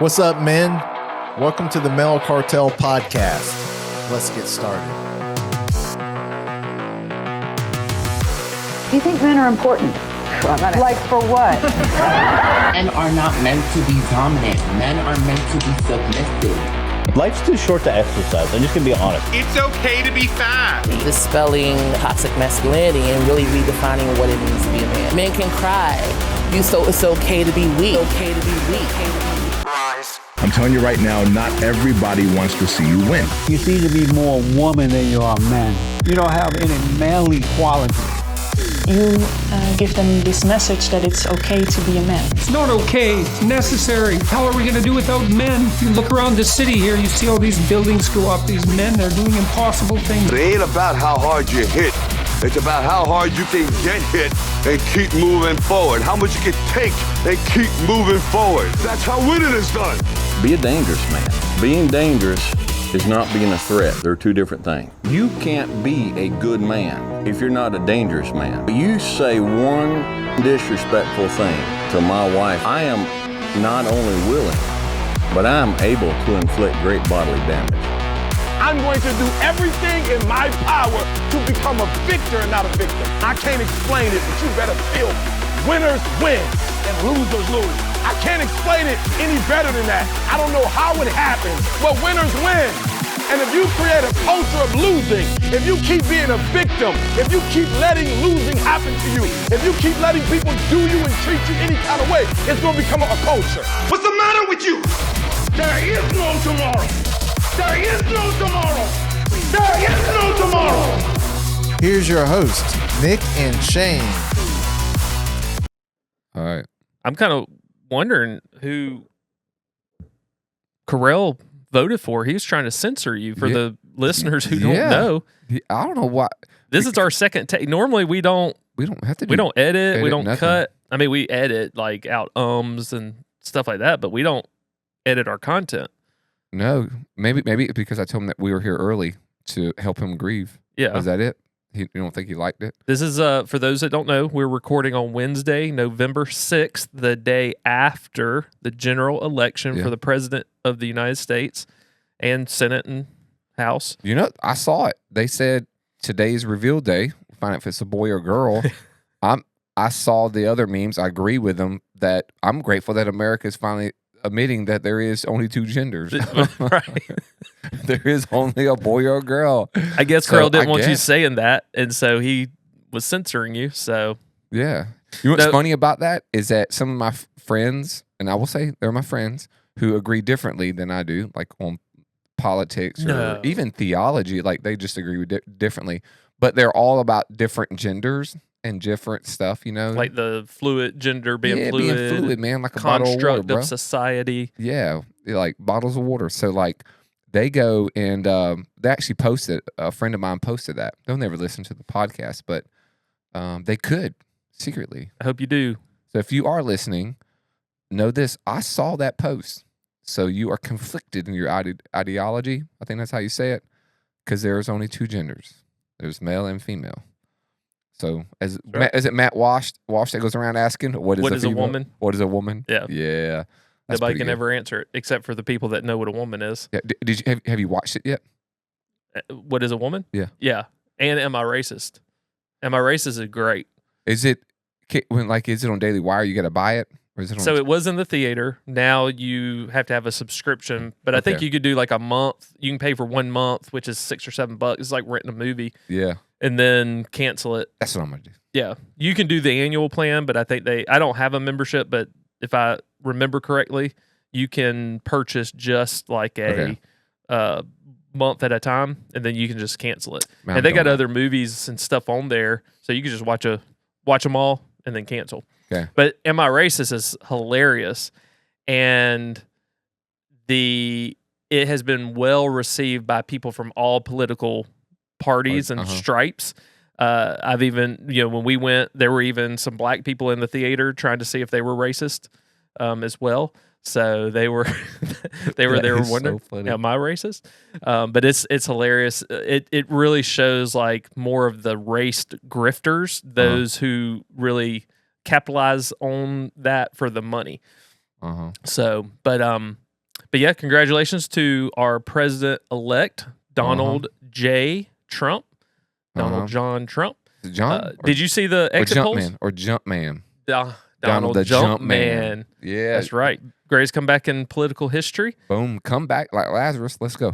What's up, men? Welcome to the Male Cartel podcast. Let's get started. Do you think men are important? Like for what? Men are not meant to be dominant. Men are meant to be submissive. Life's too short to exercise. I'm just going to be honest. It's okay to be fat. Dispelling toxic masculinity and really redefining what it means to be a man. Men can cry. So it's okay to be weak. It's okay to be weak. I'm telling you right now, not everybody wants to see you win. You seem to be more woman than you are man. You don't have any manly qualities. You give them this message that it's okay to be a man. It's not okay, it's necessary. How are we going to do without men? You look around the city here, you see all these buildings go up, these men, they're doing impossible things. It ain't about how hard you hit. It's about how hard you can get hit and keep moving forward. How much you can take and keep moving forward. That's how winning is done. Be a dangerous man. Being dangerous is not being a threat. They're two different things. You can't be a good man if you're not a dangerous man. You say one disrespectful thing to my wife, I am not only willing, but I'm able to inflict great bodily damage. I'm going to do everything in my power to become a victor and not a victim. I can't explain it, but you better feel me. Winners win and losers lose. I can't explain it any better than that. I don't know how it happens, but winners win. And if you create a culture of losing, if you keep being a victim, if you keep letting losing happen to you, if you keep letting people do you and treat you any kind of way, it's going to become a culture. What's the matter with you? There is no tomorrow. There is no tomorrow. There is no tomorrow. Here's your host, Nick and Shane. All right. I'm kind of wondering who Carell voted for. He was trying to censor you for the listeners who don't know. I don't know why. This is our second take. Normally we don't have to we don't edit, we don't nothing. cut. I mean, we edit like out and stuff like that, but we don't edit our content. No, maybe because I told him that we were here early to help him grieve. Yeah. Was that it? You don't think he liked it? This is, for those that don't know, we're recording on Wednesday, November 6th, the day after the general election for the President of the United States and Senate and House. You know, I saw it. They said today's reveal day. Find out if it's a boy or girl. I saw the other memes. I agree with them that I'm grateful that America is finally admitting that there is only two genders. Right. There is only a boy or a girl. I guess Carl didn't want you saying that, and so he was censoring you. So yeah. You know what's funny about that is that some of my friends, and I will say they're my friends, who agree differently than I do, like on politics or even theology. Like they just agree with differently, but they're all about different genders and different stuff, you know, like the gender being fluid, man, like a construct bottle of water, bro. Of society. Yeah, like bottles of water. So like they go and they actually posted. A friend of mine posted that. They'll never listen to the podcast, but they could secretly. I hope you do. So if you are listening, know this: I saw that post. So you are conflicted in your ideology. I think that's how you say it, because there's only two genders. There's male and female. So is it Matt Walsh that goes around asking what is a woman? What is a woman? Yeah. Yeah. Nobody can ever answer it except for the people that know what a woman is. Yeah. Did you have you watched it yet? What is a woman? Yeah. Yeah. And Am I Racist? Am I Racist is great. Is it on Daily Wire? You got to buy it, or is it on? So it was in the theater. Now you have to have a subscription, but I think you could do like a month. You can pay for 1 month, which is $6 or $7. It's like renting a movie. Yeah. And then cancel it. That's what I'm gonna do. Yeah, you can do the annual plan, but I think I don't have a membership, but if I remember correctly, you can purchase just like a month at a time, and then you can just cancel it. Man, and they got other movies and stuff on there, so you can just watch them all and then cancel. Okay. But Am I Racist is hilarious, and it has been well received by people from all political parties and stripes. I've even, when we went, there were even some black people in the theater trying to see if they were racist as well. So they were wondering, am I racist? But it's hilarious. It really shows like more of the raced grifters, those who really capitalize on that for the money. Uh-huh. So, but yeah, congratulations to our president-elect, Donald J. Trump. Donald John Trump. John? Did you see the exit polls? Jumpman. Donald the Jumpman. Yeah. That's right. Greatest comeback in political history. Boom. Come back like Lazarus. Let's go.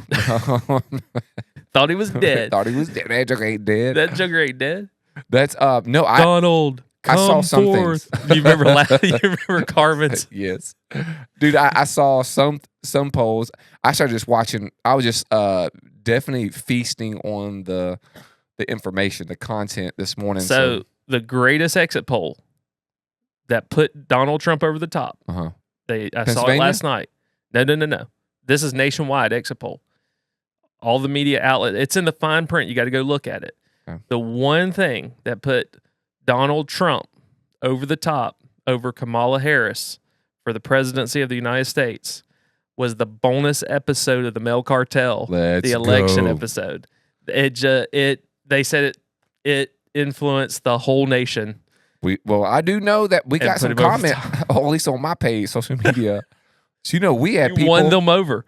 Thought he was dead. Thought he was dead. That joker ain't dead. That joker ain't dead. That's Donald, I saw some forth. things. You remember you remember Carmen's? Yes. Dude, I saw some polls. I started just watching. I was just definitely feasting on the information, the content this morning. So the greatest exit poll that put Donald Trump over the top. I saw it last night. No. This is nationwide exit poll. All the media outlets. It's in the fine print. You got to go look at it. Okay. The one thing that put Donald Trump over the top over Kamala Harris for the presidency of the United States was the bonus episode of the Male Cartel, the election episode. They said it influenced the whole nation. I do know that we got some comment, at least on my page, social media. So we had people won them over.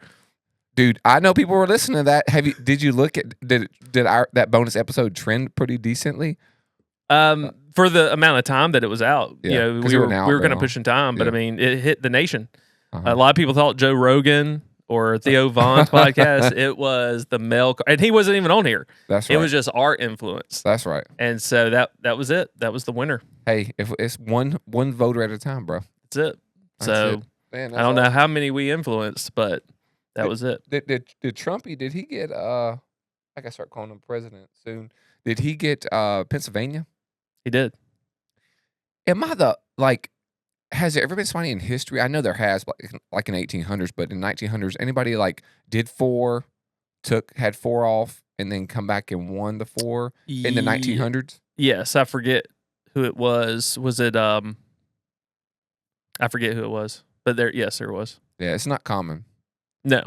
Dude, I know people were listening to that. Did you look at did that bonus episode trend pretty decently? For the amount of time that it was out, Yeah, we were going to push in time, but I mean, it hit the nation. A lot of people thought Joe Rogan or Theo Von's podcast. It was the Male, and he wasn't even on here. That's right. It was just our influence. That's right. And so that was it. That was the winner. Hey, if it's one voter at a time, bro. That's it. So Man, I don't know how many we influenced, but that was it. Did Trumpy? Did he get? I gotta start calling him president soon. Did he get Pennsylvania? He did. Am I has there ever been somebody in history? I know there has, like in 1800s, but in 1900s, anybody did had 4 off, and then come back and won the 4 in the 1900s? Yes, I forget who it was. Was it I forget who it was, but there was. Yeah, it's not common. No,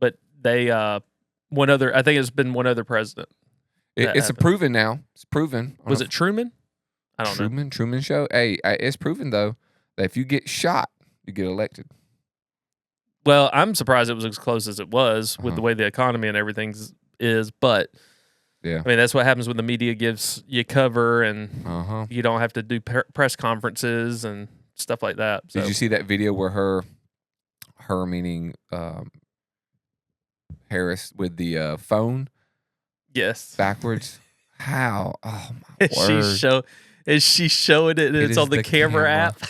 but they one other. I think it's been one other president. It's proven now. It's proven. Was it Truman? I don't know. Truman show. Hey, it's proven though that if you get shot, you get elected. Well, I'm surprised it was as close as it was with the way the economy and everything is. But yeah, I mean that's what happens when the media gives you cover and you don't have to do press conferences and stuff like that. So. Did you see that video where her meaning Harris with the phone? Yes, backwards. How? Oh my word! Is she showing it? And it's on the camera app.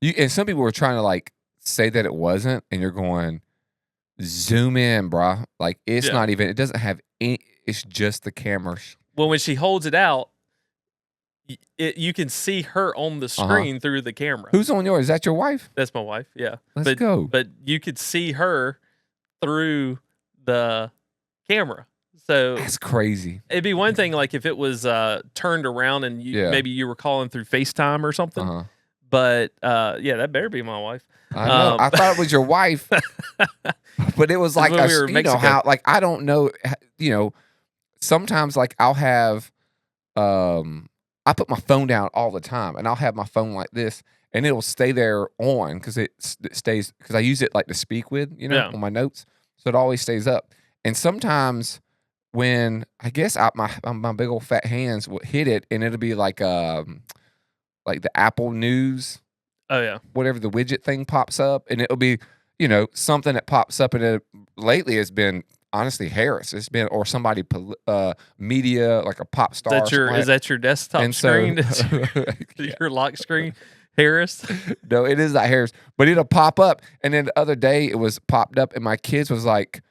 And some people were trying to say that it wasn't, and you're going, zoom in, bruh. It's not even. It doesn't have any. It's just the camera. Well, when she holds it out, you can see her on the screen through the camera. Who's on yours? Is that your wife? That's my wife. Yeah. Let's go. But you could see her through the camera. So that's crazy. It'd be one thing if it was turned around and maybe you were calling through FaceTime or something. But that better be my wife. I know. I thought it was your wife, but it was I don't know. Sometimes I'll have I put my phone down all the time, and I'll have my phone like this, and it'll stay there on because it stays because I use it to speak with on my notes, so it always stays up. And sometimes when I guess my big old fat hands will hit it, and it'll be like the Apple News, whatever the widget thing pops up, and it'll be something that pops up, and lately it's been honestly Harris. It's been or somebody media like a pop star. Is that your desktop screen? Your lock screen, Harris? No, it is not Harris, but it'll pop up, and then the other day it was popped up, and my kids was like,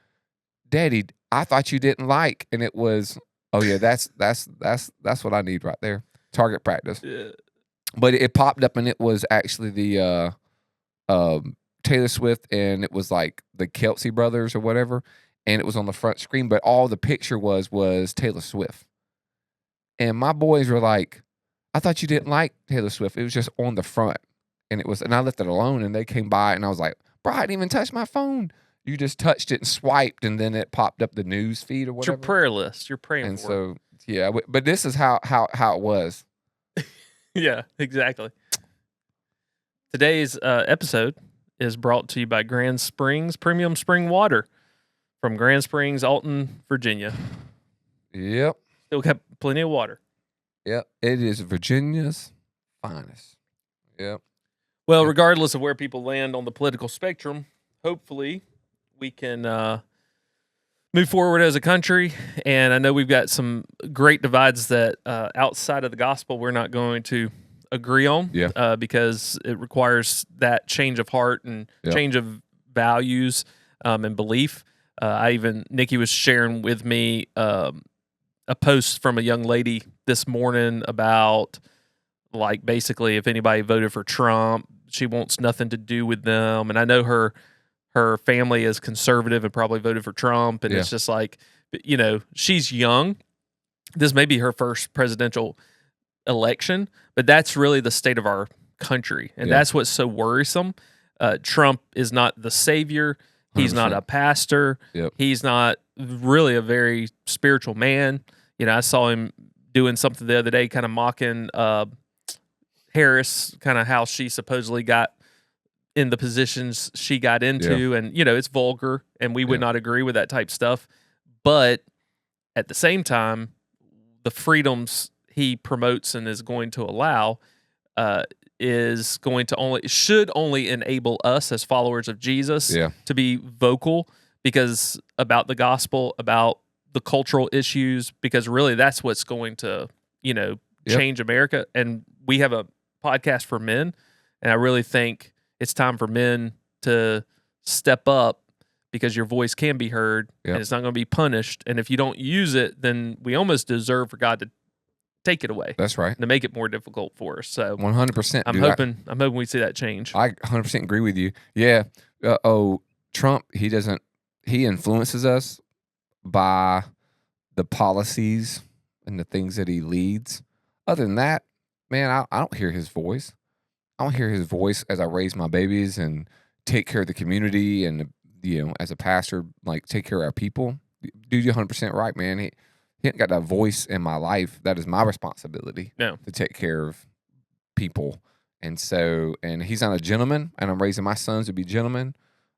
"Daddy, I thought you didn't like," and it was, oh yeah, that's what I need right there. Target practice. Yeah. But it popped up and it was actually the Taylor Swift, and it was the Kelsey brothers or whatever, and it was on the front screen, but all the picture was Taylor Swift. And my boys were like, I thought you didn't like Taylor Swift. It was just on the front. And I left it alone, and they came by, and I was like, bro, I didn't even touch my phone. You just touched it and swiped, and then it popped up the news feed or whatever. It's your prayer list. You're praying and for so, yeah, but this is how it was. Yeah, exactly. Today's episode is brought to you by Grand Springs Premium Spring Water from Grand Springs, Alton, Virginia. Yep. Still got plenty of water. Yep. It is Virginia's finest. Yep. Well, regardless of where people land on the political spectrum, hopefully we can move forward as a country. And I know we've got some great divides that outside of the gospel we're not going to agree on, because it requires that change of heart and change of values and belief. Nikki was sharing with me a post from a young lady this morning about, like, basically if anybody voted for Trump, she wants nothing to do with them. And I know her family is conservative and probably voted for Trump. And it's just like, you know, she's young. This may be her first presidential election, but that's really the state of our country. And that's what's so worrisome. Trump is not the savior. He's 100%. Not a pastor. He's not really a very spiritual man. You know, I saw him doing something the other day, kind of mocking Harris, kind of how she supposedly got in the positions she got into. And, you know, it's vulgar and we would not agree with that type stuff. But at the same time, the freedoms he promotes and is going to allow should only enable us as followers of Jesus to be vocal about the gospel, about the cultural issues, because really that's what's going to, you know, change America. And we have a podcast for men, and I really think it's time for men to step up, because your voice can be heard and it's not going to be punished. And if you don't use it, then we almost deserve for God to take it away. That's right. To make it more difficult for us. So 100%. I'm hoping we see that change. I 100% agree with you. Yeah. Trump, he influences us by the policies and the things that he leads. Other than that, man, I don't hear his voice. I don't hear his voice as I raise my babies and take care of the community, and, you know, as a pastor, like, take care of our people. Dude, you're 100% right, man. He ain't got that voice in my life. That is my responsibility to take care of people. And so, and he's not a gentleman, and I'm raising my sons to be gentlemen.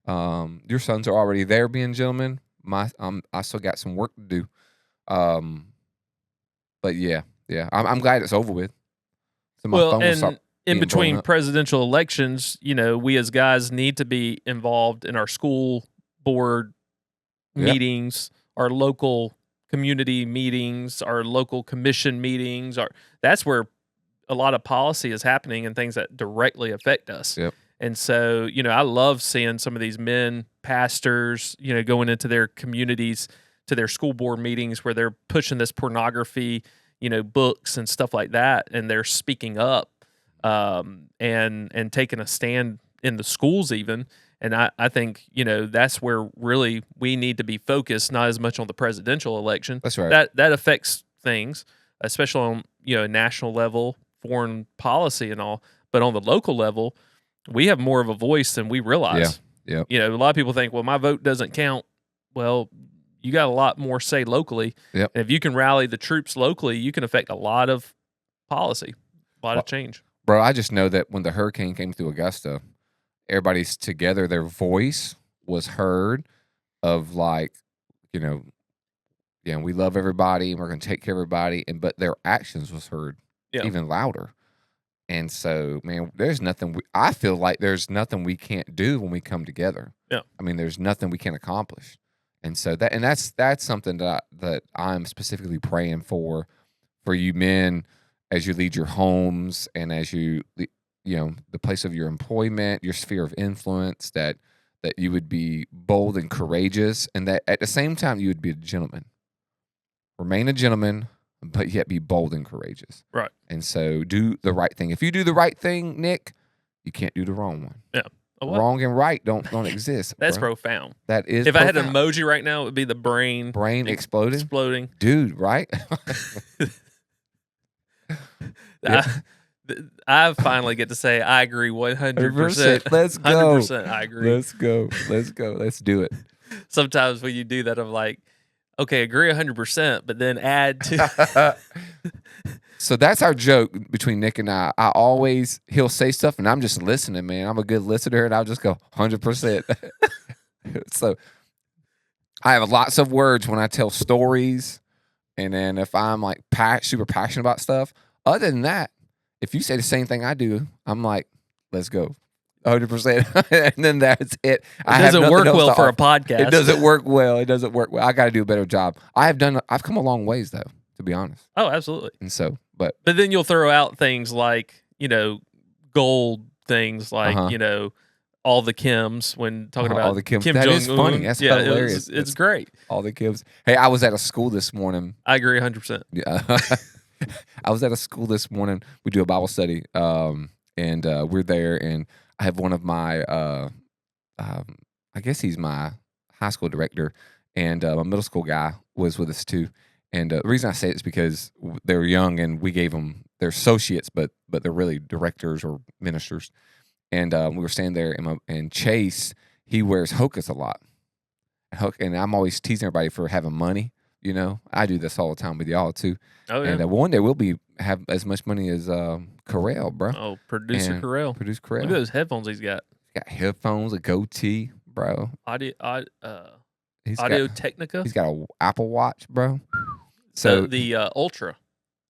Your sons are already there being gentlemen. I still got some work to do. But yeah, I'm glad it's over with. So my phone will stop in between presidential elections, you know, we as guys need to be involved in our school board meetings, our local community meetings, our local commission meetings. That's where a lot of policy is happening and things that directly affect us. And so, you know, I love seeing some of these men, pastors, you know, going into their communities, to their school board meetings where they're pushing this pornography, you know, books and stuff like that, and they're speaking up and taking a stand in the schools even. And I think, you know, that's where really we need to be focused, not as much on the presidential election. That's right. That affects things, especially on, you know, national level, foreign policy and all. But on the local level, we have more of a voice than we realize. You know, a lot of people think, well, my vote doesn't count. Well, you got a lot more say locally. And if you can rally the troops locally, you can affect a lot of policy, a lot of change. Bro, I just know that when the hurricane came through Augusta, everybody's together, their voice was heard of, like, you know, we love everybody and we're going to take care of everybody. But their actions was heard even louder. And so, man, I feel like there's nothing we can't do when we come together. I mean, there's nothing we can't accomplish. And so that's something that I'm specifically praying for you men, as you lead your homes and as you know, the place of your employment, your sphere of influence, that you would be bold and courageous, and that at the same time you would be a gentleman. Remain a gentleman, but yet be bold and courageous. Right. And so do the right thing. If you do the right thing, Nick, you can't do the wrong one. Wrong and right don't exist. That's profound. That is. If I had an emoji right now, it would be the brain exploding. Dude, right? I finally get to say I agree 100%. Let's go. 100%. I agree. Let's go. Let's do it. Sometimes when you do that, I'm like, okay, agree 100%, but then add to. So that's our joke between Nick and I. He'll say stuff and I'm just listening, man. I'm a good listener and I'll just go 100%. So I have lots of words when I tell stories. And then if I'm like super passionate about stuff, other than that, if you say the same thing I do, I'm like, let's go. 100%. And then that's it. It doesn't work well for a podcast. It doesn't work well. I got to do a better job. I've come a long ways though, to be honest. Oh, absolutely. And so, but then you'll throw out things like, gold things like, all the Kims when talking about all the Kims. Kim That Jong-un. is funny. That's hilarious. It's great. All the Kims. Hey, I was at a school this morning. I agree 100%. Yeah. I was at a school this morning. We do a Bible study, and we're there, and I have one of my, I guess he's my high school director, and my middle school guy was with us too. And the reason I say it is because they were young, and we gave them they're associates, but they're really directors or ministers. And we were standing there, and Chase, he wears hokas a lot. And I'm always teasing everybody for having money. I do this all the time with y'all too. Oh yeah. And one day we'll have as much money as Carell, bro. Oh, producer Carell. Producer Carell. Look at those headphones he's got. He's got headphones, a goatee, bro. Audio Technica. He's got an Apple Watch, bro. So the Ultra.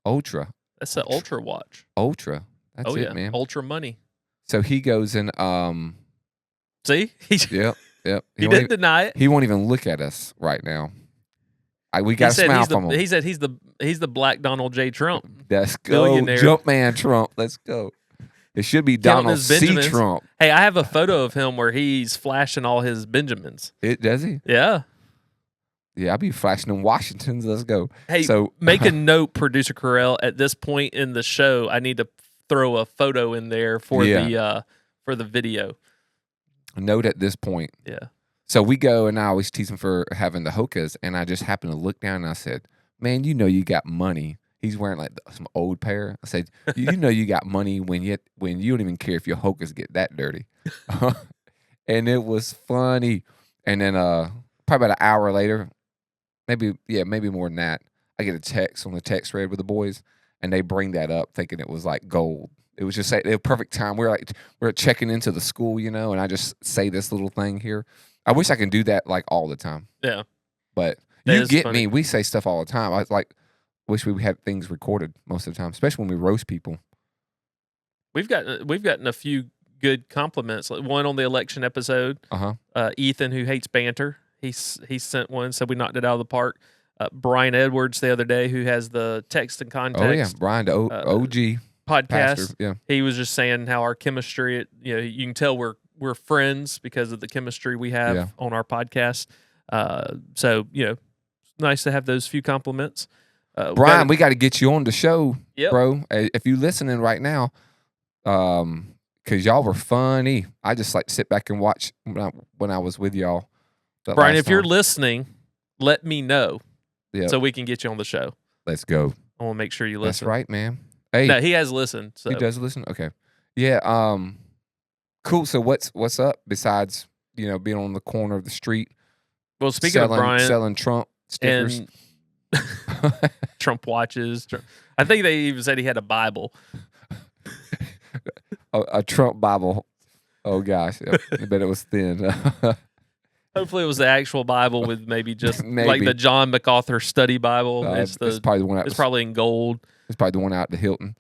Ultra. That's the Ultra watch. Ultra. That's it, man. Ultra money. So he goes and see? Yep. He didn't deny it. He won't even look at us right now. We got a smile from him. He said he's the Black Donald J. Trump. Let's go, Jumpman Trump. Let's go. It should be Donald C. Trump. Hey, I have a photo of him where he's flashing all his Benjamins. Does he? Yeah. Yeah, I'll be flashing in Washingtons. Let's go. Hey, so make a note, Producer Carell. At this point in the show, I need to throw a photo in there for the video. A note at this point. Yeah. So we go, and I always tease him for having the hokas, and I just happened to look down, and I said, man, you got money. He's wearing like some old pair. I said, you got money when you don't even care if your hokas get that dirty. And it was funny. And then probably about an hour later, maybe more than that, I get a text on the text thread with the boys, and they bring that up thinking it was like gold. It was just a perfect time. We're checking into the school, and I just say this little thing here. I wish I could do that like all the time. Yeah. But you get me. We say stuff all the time. I wish we had things recorded most of the time, especially when we roast people. We've gotten a few good compliments. Like one on the election episode. Ethan, who hates banter, he sent one, said we knocked it out of the park. Brian Edwards the other day, who has the Text and Context. Oh yeah, Brian, the OG podcast. Pastor, yeah. He was just saying how our chemistry, you can tell we're friends because of the chemistry we have on our podcast. So nice to have those few compliments. Brian, we got to get you on the show, yep. bro. If you listening right now, because y'all were funny. I just like to sit back and watch when I was with y'all. Brian, if you're listening, let me know yep. so we can get you on the show. Let's go. I want to make sure you listen. That's right, man. Hey, no, he has listened. So. He does listen. Okay, yeah. Cool. So what's up besides being on the corner of the street? Well, speaking of Brian, selling Trump stickers. And Trump watches. I think they even said he had a Bible. A Trump Bible. Oh gosh, I bet it was thin. Hopefully, it was the actual Bible with maybe like the John MacArthur Study Bible. It's probably the one. It's probably in gold. It's probably the one out at the Hilton.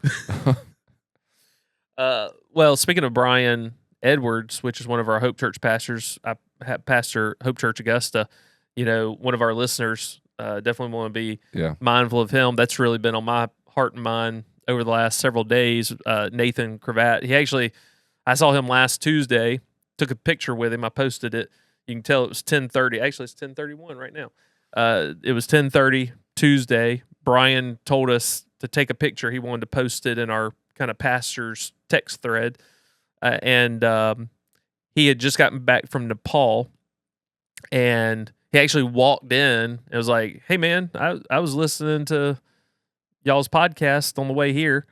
Well, speaking of Brian Edwards, which is one of our Hope Church pastors, Pastor Hope Church Augusta. One of our listeners. Definitely want to be mindful of him. That's really been on my heart and mind over the last several days. Nathan Cravat. I saw him last Tuesday. Took a picture with him. I posted it. You can tell it was 10:30. Actually, it's 10:31 right now. It was 10:30 Tuesday. Brian told us to take a picture. He wanted to post it in our kind of pastor's text thread. And he had just gotten back from Nepal. And he actually walked in and was like, hey, man, I was listening to y'all's podcast on the way here.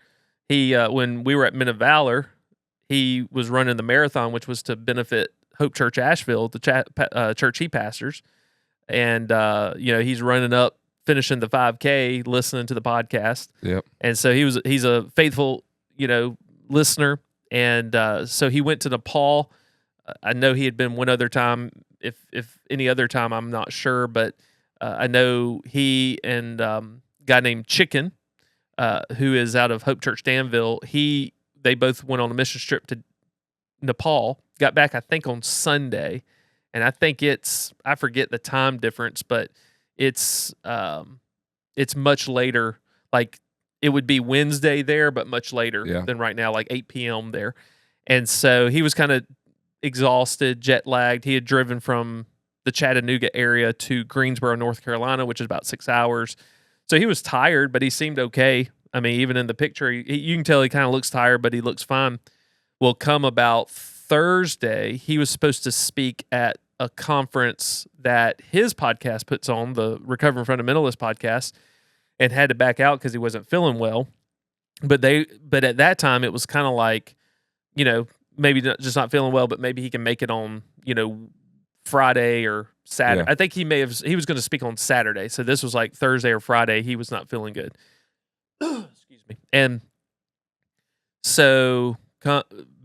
He when we were at Men of Valor, he was running the marathon, which was to benefit Hope Church Asheville, the church he pastors. And, he's running up finishing the 5K, listening to the podcast. Yep. And so he's a faithful, listener. And so he went to Nepal. I know he had been one other time. If any other time, I'm not sure, but I know he and a guy named Chicken, who is out of Hope Church Danville, they both went on a mission trip to Nepal. Got back, I think, on Sunday, and I think I forget the time difference, but it's much later. Like it would be Wednesday there, but much later than right now, like 8 p.m. there. And so he was kind of exhausted, jet lagged. He had driven from the Chattanooga area to Greensboro, North Carolina, which is about 6 hours. So he was tired, but he seemed okay. I mean, even in the picture, you can tell he kind of looks tired, but he looks fine. Well, come about Thursday, he was supposed to speak at a conference that his podcast puts on, the Recovering Fundamentalist podcast, and had to back out because he wasn't feeling well. But at that time, it was kind of like, maybe just not feeling well, but maybe he can make it on, Friday or Saturday. I think he was going to speak on Saturday. So this was like Thursday or Friday. He was not feeling good. Excuse me. And so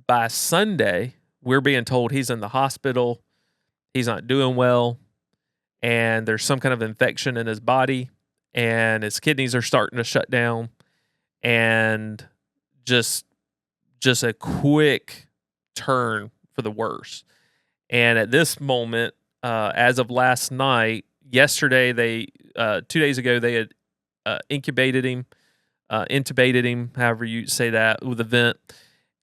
by Sunday, we're being told he's in the hospital. He's not doing well. And there's some kind of infection in his body. And his kidneys are starting to shut down. And just a quick turn for the worse. And at this moment, as of last night, yesterday, 2 days ago, they had intubated him, however you say that, with a vent.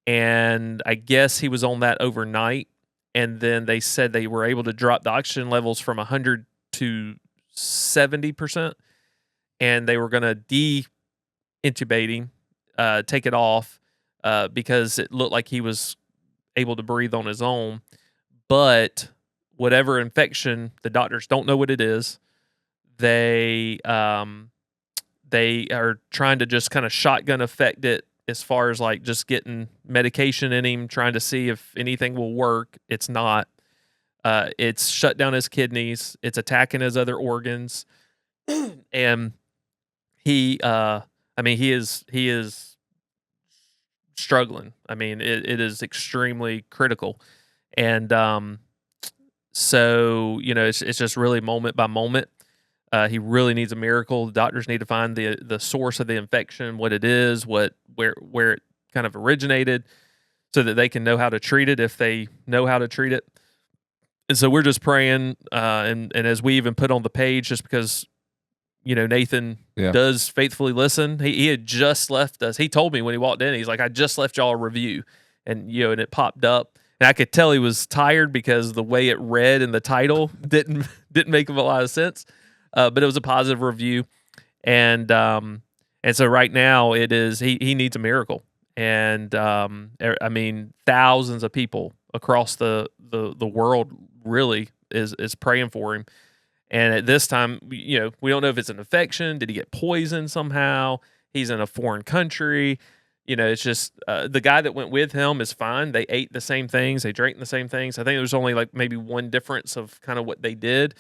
And I guess he was on that overnight. And then they said they were able to drop the oxygen levels from 100 to 70%. And they were going to de-intubate him, take it off, because it looked like he was able to breathe on his own. But whatever infection, the doctors don't know what it is. They are trying to just kind of shotgun affect it as far as like just getting medication in him, trying to see if anything will work. It's not. It's shut down his kidneys. It's attacking his other organs. And he is struggling. I mean, it is extremely critical. And so, it's just really moment by moment. He really needs a miracle. The doctors need to find the source of the infection, what it is, where it kind of originated, so that they can know how to treat it if they know how to treat it. And so we're just praying, and as we even put on the page, just because Nathan does faithfully listen. He had just left us. He told me when he walked in, he's like, I just left y'all a review, and and it popped up. And I could tell he was tired because the way it read in the title didn't make him a lot of sense. But it was a positive review. And so right now it is, he needs a miracle. And I mean, thousands of people across the world really is praying for him. And at this time, we don't know if it's an infection. Did he get poisoned somehow? He's in a foreign country. It's just the guy that went with him is fine. They ate the same things. They drank the same things. I think there's only like maybe one difference of kind of what they did.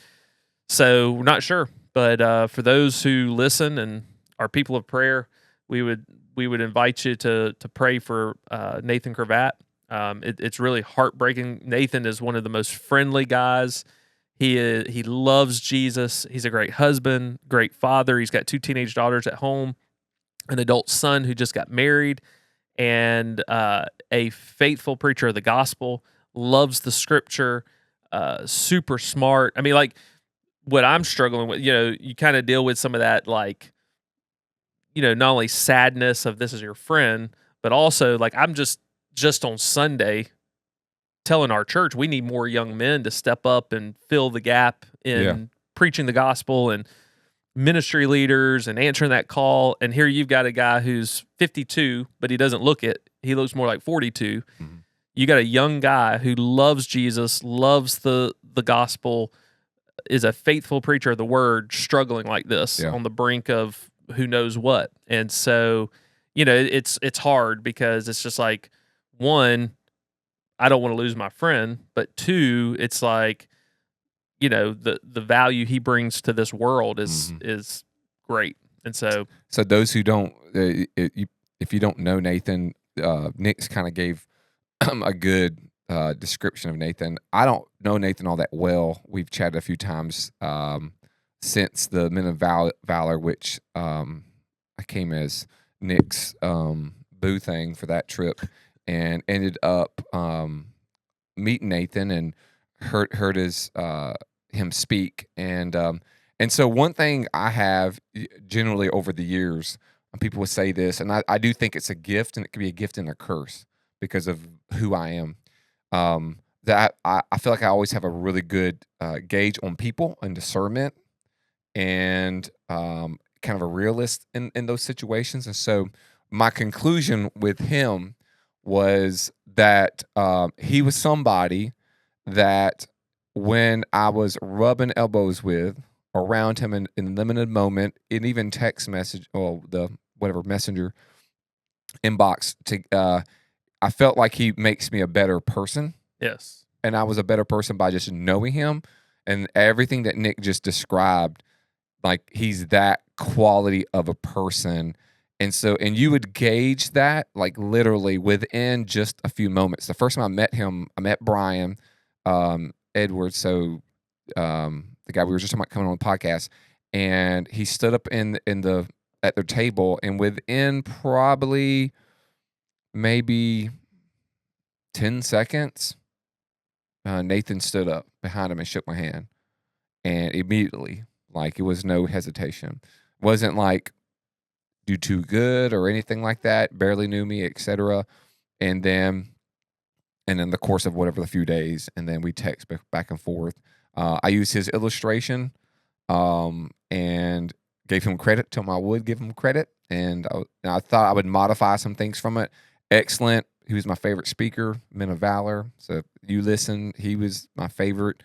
So we're not sure. But for those who listen and are people of prayer, we would invite you to pray for Nathan Cravat. It's really heartbreaking. Nathan is one of the most friendly guys. He loves Jesus. He's a great husband, great father. He's got 2 teenage daughters at home, an adult son who just got married, and a faithful preacher of the gospel, loves the scripture, super smart. I mean, like what I'm struggling with, you kind of deal with some of that, like, not only sadness of this is your friend, but also like I'm just on Sunday telling our church we need more young men to step up and fill the gap in preaching the gospel and ministry leaders and answering that call. And here you've got a guy who's 52, but he doesn't look it. He looks more like 42. Mm-hmm. You got a young guy who loves Jesus, loves the gospel, is a faithful preacher of the word, struggling like this on the brink of who knows what. And so, it's hard because it's just like, one, I don't want to lose my friend, but two, it's like the value he brings to this world is great. And so those who don't, if you don't know Nathan, Nick's kind of gave a good description of Nathan. I don't know Nathan all that well. We've chatted a few times since the Men of Valor, which I came as Nick's boo thing for that trip, and ended up meeting Nathan and heard his him speak, and so one thing I have generally over the years, and people would say this, and I do think it's a gift, and it can be a gift and a curse because of who I am. That I feel like I always have a really good gauge on people and discernment, and kind of a realist in those situations. And so my conclusion with him was that he was somebody that when I was rubbing elbows with around him in limited moment, and even text message or the whatever messenger inbox, I felt like he makes me a better person. Yes. And I was a better person by just knowing him, and everything that Nick just described, like he's that quality of a person. And so, and you would gauge that like literally within just a few moments. The first time I met him, I met Brian Edwards. So the guy we were just talking about coming on the podcast, and he stood up at their table, and within probably maybe 10 seconds, Nathan stood up behind him and shook my hand, and immediately, like it was no hesitation. It wasn't like do too good or anything like that. Barely knew me, etc. And then the course of whatever the few days, and then we text back and forth. I used his illustration, and gave him credit. Told him I would give him credit, and I thought I would modify some things from it. Excellent. He was my favorite speaker, Men of Valor. So you listen, he was my favorite.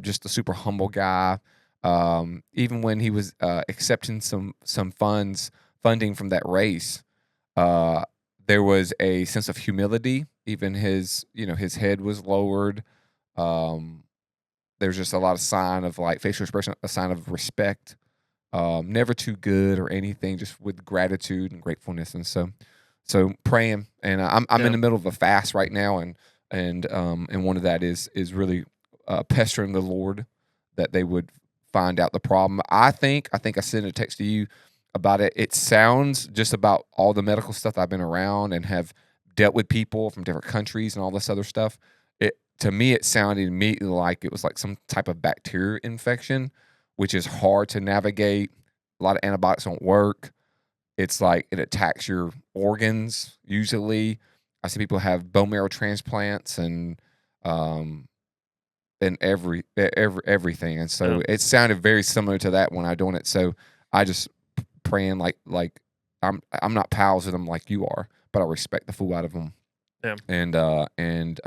Just a super humble guy. Even when he was accepting some funding from that race, there was a sense of humility. Even his head was lowered. There's just a lot of sign of like facial expression, a sign of respect. Never too good or anything, just with gratitude and gratefulness. And so praying, and I'm in the middle of a fast right now, and one of that is really pestering the Lord that they would find out the problem. I think I sent a text to you about it. It sounds just about all the medical stuff I've been around and have dealt with people from different countries and all this other stuff. To me, it sounded immediately like it was like some type of bacteria infection, which is hard to navigate. A lot of antibiotics don't work. It's like it attacks your organs. Usually, I see people have bone marrow transplants and everything. And so it sounded very similar to that when I doing it. So I just praying like I'm not pals with them like you are, but I respect the fool out of them. Yeah. And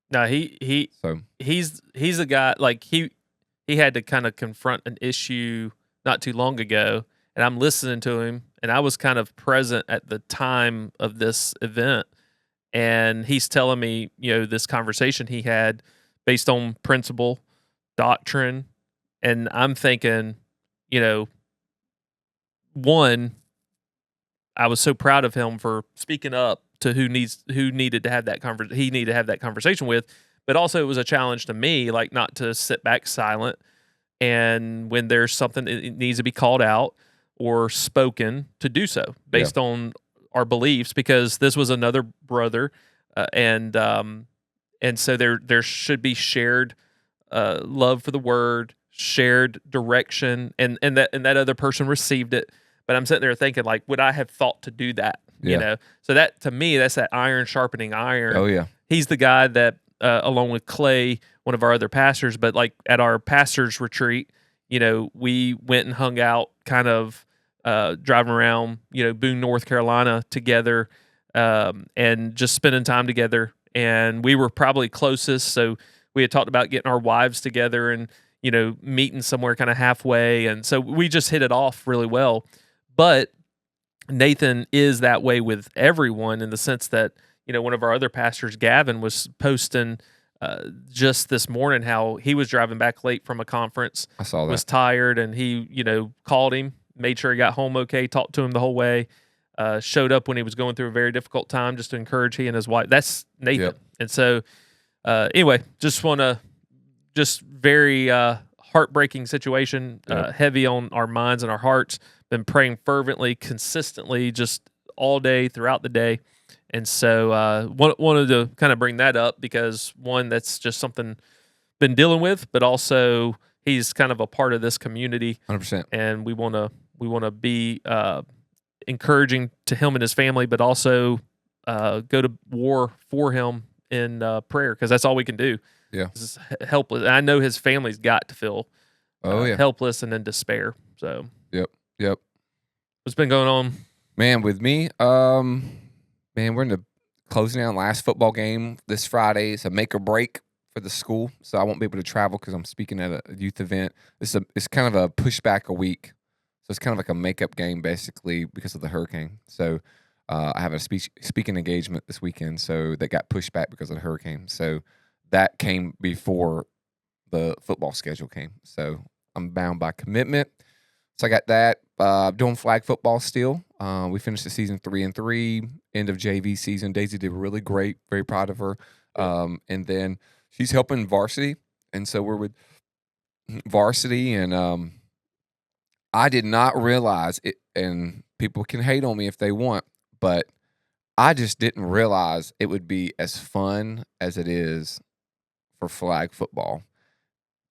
no, he's a guy, like he had to kind of confront an issue not too long ago, and I'm listening to him, and I was kind of present at the time of this event, and he's telling me, this conversation he had based on principle, doctrine, and I'm thinking, one, I was so proud of him for speaking up to who needed to have that he needed to have that conversation with, but also it was a challenge to me, like not to sit back silent, and when there's something that needs to be called out or spoken, to do so based on our beliefs, because this was another brother, and so there should be shared love for the word, shared direction, and that other person received it. But I'm sitting there thinking, like, would I have thought to do that? So that, to me, that's that iron sharpening iron. Oh yeah, he's the guy that, along with Clay, one of our other pastors, but like at our pastors retreat, we went and hung out, kind of driving around, Boone, North Carolina together, and just spending time together. And we were probably closest, so we had talked about getting our wives together and meeting somewhere kind of halfway, and so we just hit it off really well. But Nathan is that way with everyone, in the sense that, one of our other pastors, Gavin, was posting just this morning how he was driving back late from a conference. I saw that. Was tired, and he, called him, made sure he got home okay, talked to him the whole way, showed up when he was going through a very difficult time just to encourage he and his wife. That's Nathan. Yep. And so, anyway, just very heartbreaking situation, heavy on our minds and our hearts. Been praying fervently, consistently, just all day, throughout the day. And so wanted to kind of bring that up because, one, that's just something been dealing with, but also he's kind of a part of this community. 100%. And we want to be encouraging to him and his family, but also go to war for him in prayer, because that's all we can do. Yeah. Is helpless. And I know his family's got to feel helpless and in despair. So Yep. What's been going on? Man, with me, we're in the closing down last football game this Friday. It's a make or break for the school, so I won't be able to travel because I'm speaking at a youth event. It's kind of a pushback a week, so it's kind of like a makeup game basically because of the hurricane. So I have a speaking engagement this weekend, so that got pushed back because of the hurricane. So that came before the football schedule came. So I'm bound by commitment. So I got that. Doing flag football still. We finished the season 3-3, end of JV season. Daisy did really great. Very proud of her. And then she's helping varsity. And so we're with varsity. And I did not realize it. And people can hate on me if they want, but I just didn't realize it would be as fun as it is for flag football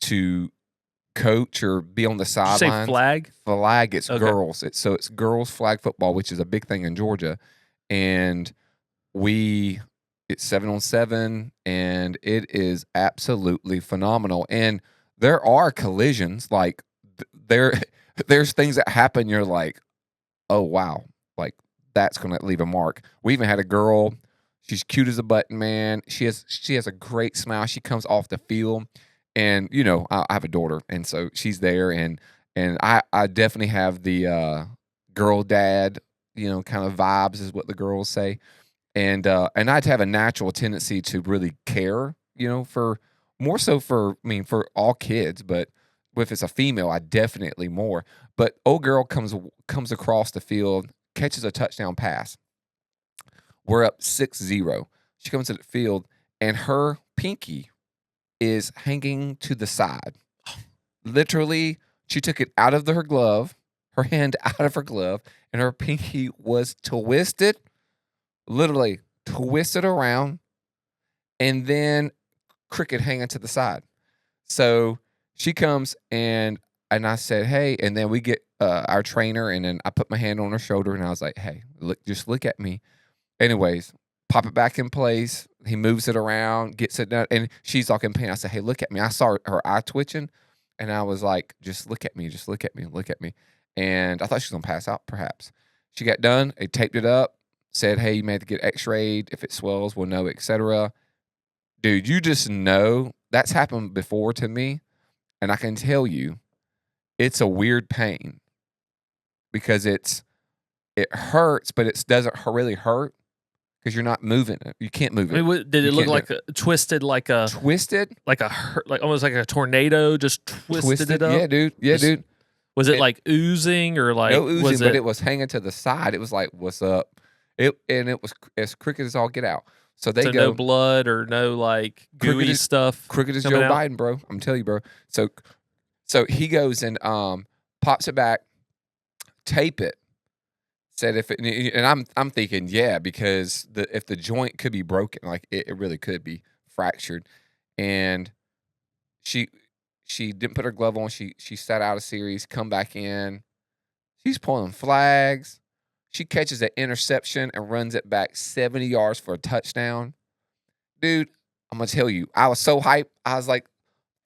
to coach or be on the sidelines. Say flag? Flag, it's girls. It's girls flag football, which is a big thing in Georgia. And it's 7-on-7, and it is absolutely phenomenal. And there are collisions. Like, there's things that happen, you're like, oh, wow. Like, that's going to leave a mark. We even had a girl, she's cute as a button, man. She has a great smile. She comes off the field. And, I have a daughter, and so she's there, and I definitely have the girl dad, kind of vibes is what the girls say. And I'd have a natural tendency to really care, for more so for all kids, but if it's a female, I definitely more. But old girl comes across the field, catches a touchdown pass. We're up 6-0. She comes to the field, and her pinky is hanging to the side. Literally, she took it out of her glove, her hand out of her glove, and her pinky was twisted, literally twisted around, and then cricket hanging to the side. So she comes, and I said, hey, and then we get our trainer, and then I put my hand on her shoulder, and I was like, hey, just look at me. Anyways, pop it back in place. He moves it around, gets it done, and she's like in pain. I said, hey, look at me. I saw her eye twitching, and I was like, just look at me, look at me. And I thought she was going to pass out, perhaps. She got done. They taped it up, said, hey, you may have to get x-rayed. If it swells, we'll know, etc. Dude, you just know that's happened before to me, and I can tell you it's a weird pain because it hurts, but it doesn't really hurt. Because you're not moving it, you can't move it. Did it look like twisted, like a almost like a tornado, just twisted it up? Yeah, dude. Yeah, dude. Was it like oozing or like no oozing? But it was hanging to the side. It was like, what's up? It was as crooked as all get out. So go no blood or no like gooey stuff. Crooked as Joe Biden, bro. I'm telling you, bro. So he goes and pops it back, tape it. Said and I'm thinking, yeah, because if the joint could be broken, like it really could be fractured, and she didn't put her glove on. She sat out a series, come back in. She's pulling flags. She catches an interception and runs it back 70 yards for a touchdown. Dude, I'm gonna tell you, I was so hyped. I was like,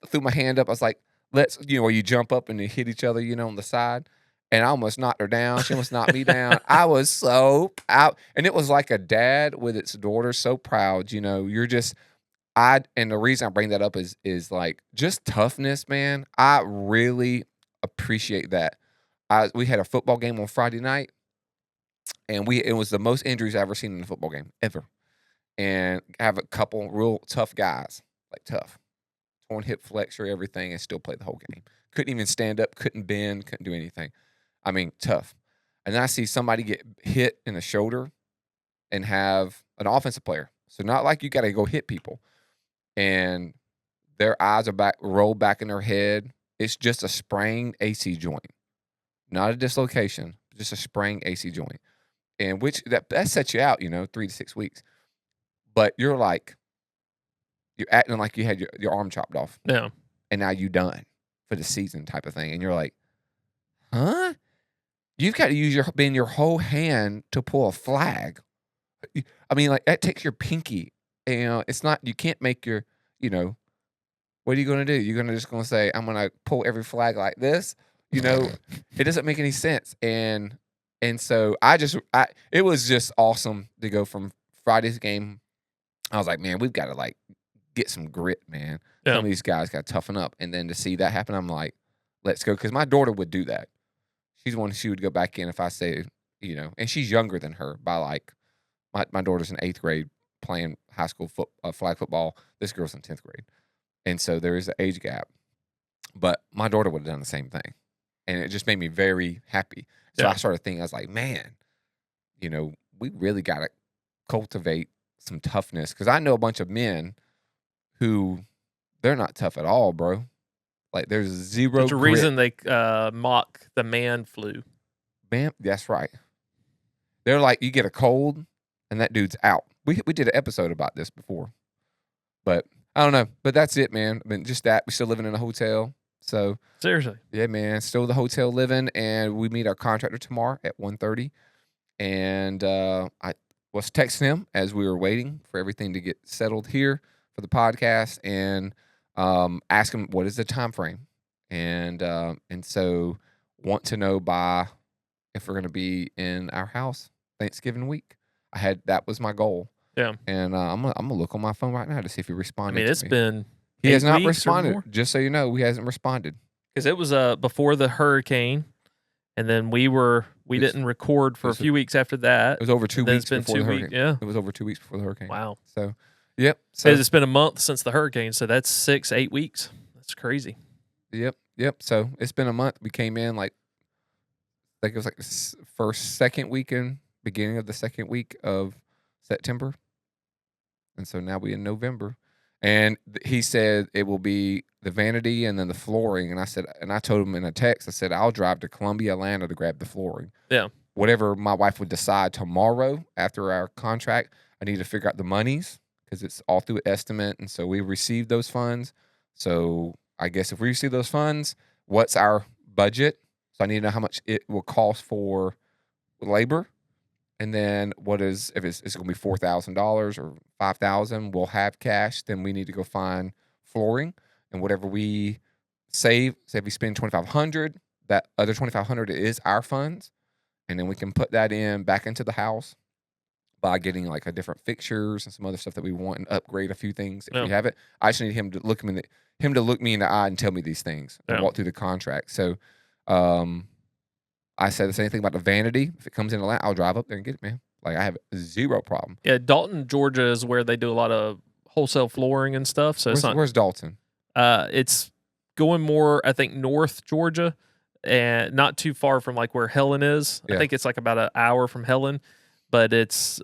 threw my hand up. I was like, let's, where you jump up and you hit each other, on the side. And I almost knocked her down. She almost knocked me down. I was so out. And it was like a dad with its daughter, so proud. You're just, and the reason I bring that up is like just toughness, man. I really appreciate that. We had a football game on Friday night, and it was the most injuries I've ever seen in a football game, ever. And I have a couple real tough guys. like tough. Torn hip flexor, everything, and still played the whole game. Couldn't even stand up, couldn't bend, couldn't do anything. I mean, tough. And then I see somebody get hit in the shoulder and have an offensive player. So not like you got to go hit people. And their eyes are rolled back in their head. It's just a sprained AC joint. Not a dislocation, just a sprained AC joint. And which that sets you out, 3 to 6 weeks. But you're acting like you had your arm chopped off. Yeah. And now you done for the season type of thing. And you're like, huh? You've got to use your whole hand to pull a flag. I mean, like, that takes your pinky. And, it's not, you can't make your, what are you going to do? You're just going to say, I'm going to pull every flag like this? It doesn't make any sense. And so it was just awesome to go from Friday's game. I was like, man, we've got to get some grit, man. Yeah. Some of these guys got to toughen up. And then to see that happen, I'm like, let's go. Because my daughter would do that. She's one, she would go back in if I say, and she's younger than her by my daughter's in 8th grade playing high school flag football. This girl's in 10th grade. And so there is an age gap. But my daughter would have done the same thing. And it just made me very happy. So I started thinking, I was like, man, we really got to cultivate some toughness. Because I know a bunch of men who, they're not tough at all, bro. Like, there's zero There's a grit. reason they mock the man flu. Man, that's right. They're like, you get a cold, and that dude's out. We did an episode about this before. But, I don't know. But that's it, man. I mean, just that. We're still living in a hotel. So Seriously. Yeah, man. Still the hotel living, and we meet our contractor tomorrow at 1:30. And I was texting him as we were waiting for everything to get settled here for the podcast, and ask him what is the time frame, and so want to know by if we're going to be in our house Thanksgiving week. That was my goal. Yeah. And I'm gonna look on my phone right now to see if he responded. I mean, it's been he has not weeks or responded. more. Just so you know, he hasn't responded. Because it was before the hurricane, and then we didn't record for a few weeks after that. It was over 2 weeks it's been before 2 the weeks. hurricane. Yeah. It was over 2 weeks before the hurricane. Wow. So, yep. So It's been a month since the hurricane, so that's 6-8 weeks. That's crazy. Yep. So it's been a month. We came in I think it was second weekend, beginning of the second week of September. And so now we're in November. And he said it will be the vanity and then the flooring. And I told him in a text, I said, I'll drive to Columbia, Atlanta to grab the flooring. Yeah. Whatever my wife would decide tomorrow after our contract, I need to figure out the monies because it's all through estimate. And so we received those funds. So I guess if we receive those funds, what's our budget? So I need to know how much it will cost for labor. And then if it's going to be $4,000 or $5,000, we'll have cash. Then we need to go find flooring, and whatever we save. Say if we spend $2,500, that other $2,500 is our funds, and then we can put that back into the house by getting a different fixtures and some other stuff that we want and upgrade a few things if we have it. I just need him to look me in the eye and tell me these things and walk through the contract. So, I said the same thing about the vanity. If it comes in Atlanta, I'll drive up there and get it, man. I have zero problem. Yeah, Dalton, Georgia is where they do a lot of wholesale flooring and stuff. So where's Dalton? It's going more, I think, north Georgia, and not too far from where Helen is. Yeah. I think it's about an hour from Helen, but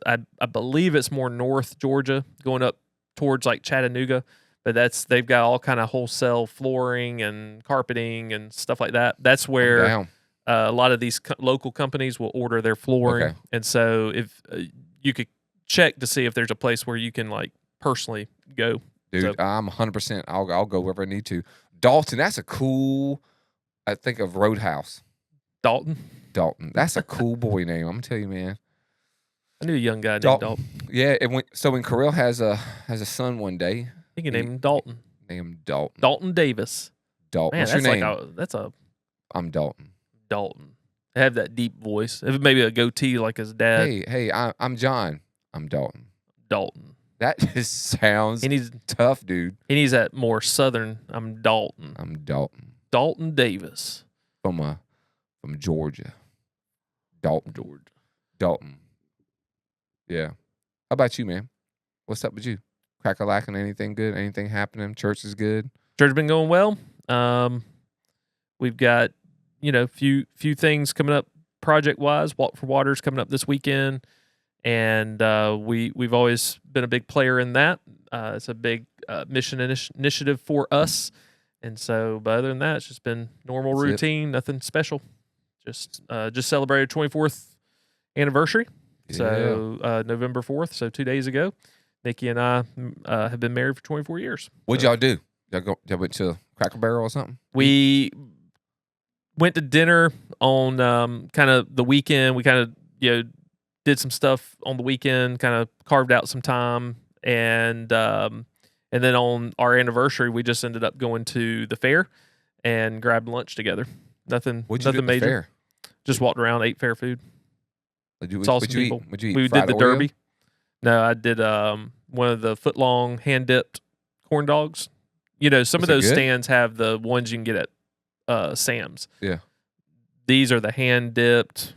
I believe it's more north Georgia, going up towards Chattanooga. But they've got all kind of wholesale flooring and carpeting and stuff like that. That's where a lot of these local companies will order their flooring. Okay. And so if you could check to see if there's a place where you can personally go. Dude, So, I'm 100%. I'll go wherever I need to. Dalton, that's a cool. I think of Roadhouse. Dalton. That's a cool boy name. I'm gonna tell you, man. I knew a young guy named Dalton. Yeah, so when Carell has a son one day, You can name him Dalton. Name him Dalton. Dalton Davis. Dalton. Man, What's your that's name? I'm Dalton. Dalton. Have that deep voice. Maybe a goatee like his dad. Hey, I'm John. I'm Dalton. Dalton. That just sounds tough, dude. He needs that more southern. I'm Dalton. I'm Dalton. Dalton Davis. From Georgia. Dalton. Dalton. Yeah. How about you, man? What's up with you? crack-a-lacking? Anything good? Anything happening? Church is good? Church has been going well. We've got, few things coming up project-wise. Walk for Water's coming up this weekend. And we've always been a big player in that. It's a big mission initiative for us. And so, but other than that, it's just been normal routine, nothing special. Just celebrated 24th anniversary. Yeah. So November 4th, so 2 days ago. Nikki and I have been married for 24 years. What'd y'all do? Y'all went to Cracker Barrel or something? We went to dinner on kind of the weekend. We kind of did some stuff on the weekend, kind of carved out some time, and then on our anniversary, we just ended up going to the fair and grabbed lunch together. Nothing major. Fair? Just walked around, ate fair food. Saw some people. Would you eat we fried did the Oreo? Derby. No, I did one of the foot-long hand-dipped corn dogs. Some of those stands have the ones you can get at Sam's. Yeah. These are the hand-dipped.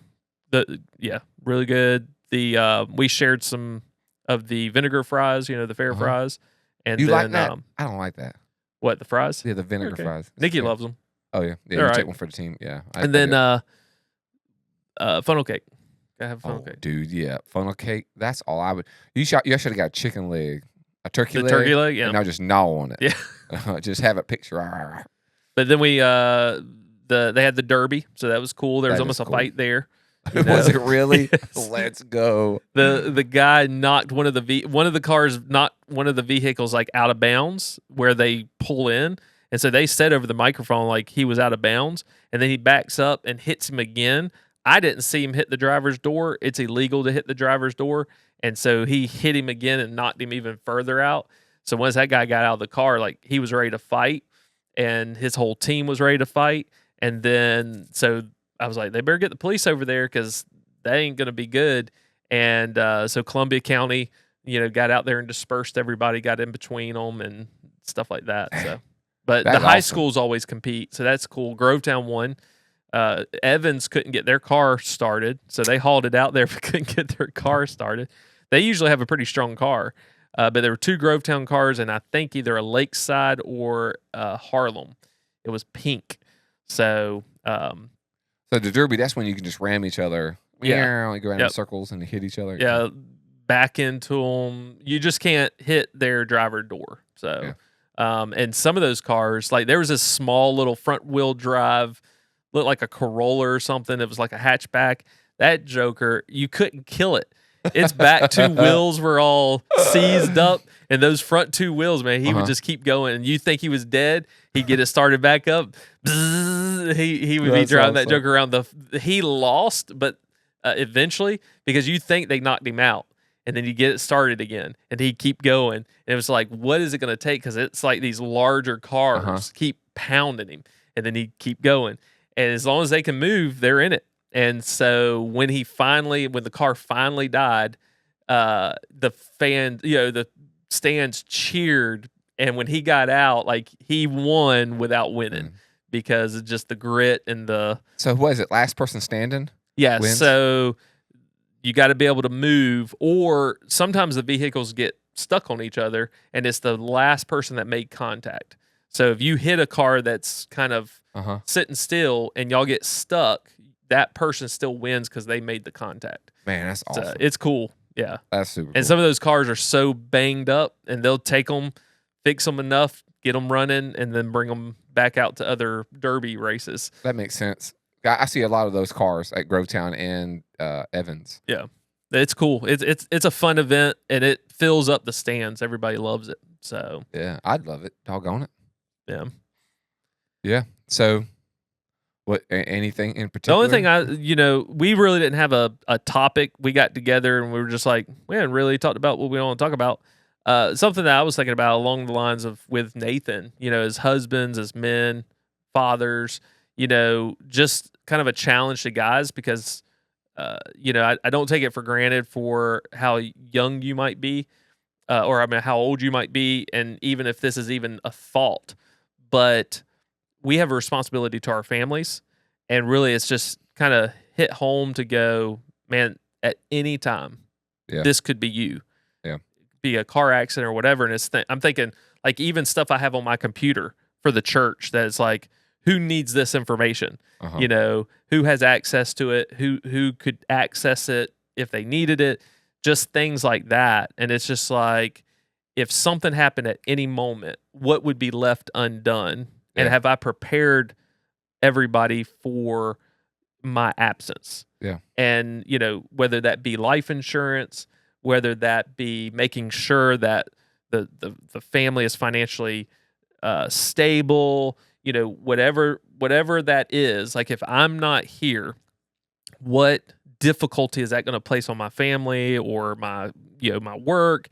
Really good. We shared some of the vinegar fries, the fair fries. And you then, like that? I don't like that. What, the fries? Yeah, the vinegar fries. Nikki loves them. Oh, yeah. Yeah, They're you take right. one for the team. Yeah. And then funnel cake. Gotta have funnel cake. Dude, yeah. Funnel cake. That's all I would. You should have got a chicken leg. A turkey leg. Turkey leg, yeah. And I'll just gnaw on it. Yeah. Just have a picture. But then we they had the Derby, so that was cool. There was almost a fight there. Was it really? Yes. Let's go. The guy knocked one of the cars knocked one of the vehicles like out of bounds where they pull in, and so they said over the microphone like he was out of bounds, and then he backs up and hits him again. I didn't see him hit the driver's door. It's illegal to hit the driver's door, and so he hit him again and knocked him even further out. So once that guy got out of the car, like he was ready to fight, and his whole team was ready to fight, and then so I was like, they better get the police over there because that ain't going to be good. And so Columbia County, got out there and dispersed everybody, got in between them and stuff like that. So, but the high schools always compete, so that's cool. Grovetown won. Evans couldn't get their car started, so they hauled it out there but couldn't get their car started. They usually have a pretty strong car, but there were 2 Grovetown cars, and I think either a Lakeside or Harlem. It was pink. So, So the Derby, that's when you can just ram each other. Yeah. You go around in circles and hit each other. Yeah, back into them. You just can't hit their driver door. So, and some of those cars, like there was this small little front wheel drive, looked like a Corolla or something. It was like a hatchback. That joker, you couldn't kill it. Its back 2 wheels were all seized up, and those front 2 wheels, man, he would just keep going. And you think he was dead, he'd get it started back up. Bzzz, he would be driving that joker around. He lost, but eventually, because you think they knocked him out, and then you get it started again, and he'd keep going. And it was like, what is it going to take? Because it's like these larger cars keep pounding him, and then he'd keep going. And as long as they can move, they're in it. And so when the car finally died, the stands cheered. And when he got out, like he won without winning because of just the grit and the. So what is it? Last person standing? Yeah. Wins? So you got to be able to move, or sometimes the vehicles get stuck on each other and it's the last person that made contact. So if you hit a car that's kind of sitting still and y'all get stuck, that person still wins because they made the contact. Man, that's awesome. So it's cool. Yeah. That's super cool. And some of those cars are so banged up, and they'll take them, fix them enough, get them running, and then bring them back out to other Derby races. That makes sense. I see a lot of those cars at Grovetown and Evans. Yeah. It's cool. It's a fun event, and it fills up the stands. Everybody loves it. So yeah, I'd love it. Doggone it. Yeah. Yeah. So what? Anything in particular? The only thing we really didn't have a topic. We got together and we were just like, we hadn't really talked about what we want to talk about. Something that I was thinking about along the lines of with Nathan, as husbands, as men, fathers, just kind of a challenge to guys because, I don't take it for granted for how young you might be, or how old you might be, and even if this is even a thought, but we have a responsibility to our families, and really it's just kind of hit home to go, man, at any time, this could be you. Yeah. be a car accident or whatever. And I'm thinking like even stuff I have on my computer for the church that is like, who needs this information? You know, who has access to it? Who could access it if they needed it? Just things like that. And it's just like, if something happened at any moment, what would be left undone? Yeah. And have I prepared everybody for my absence? Yeah. And, you know, whether that be life insurance, whether that be making sure that the family is financially stable, you know, whatever that is, like if I'm not here, what difficulty is that going to place on my family or my, you know, my work?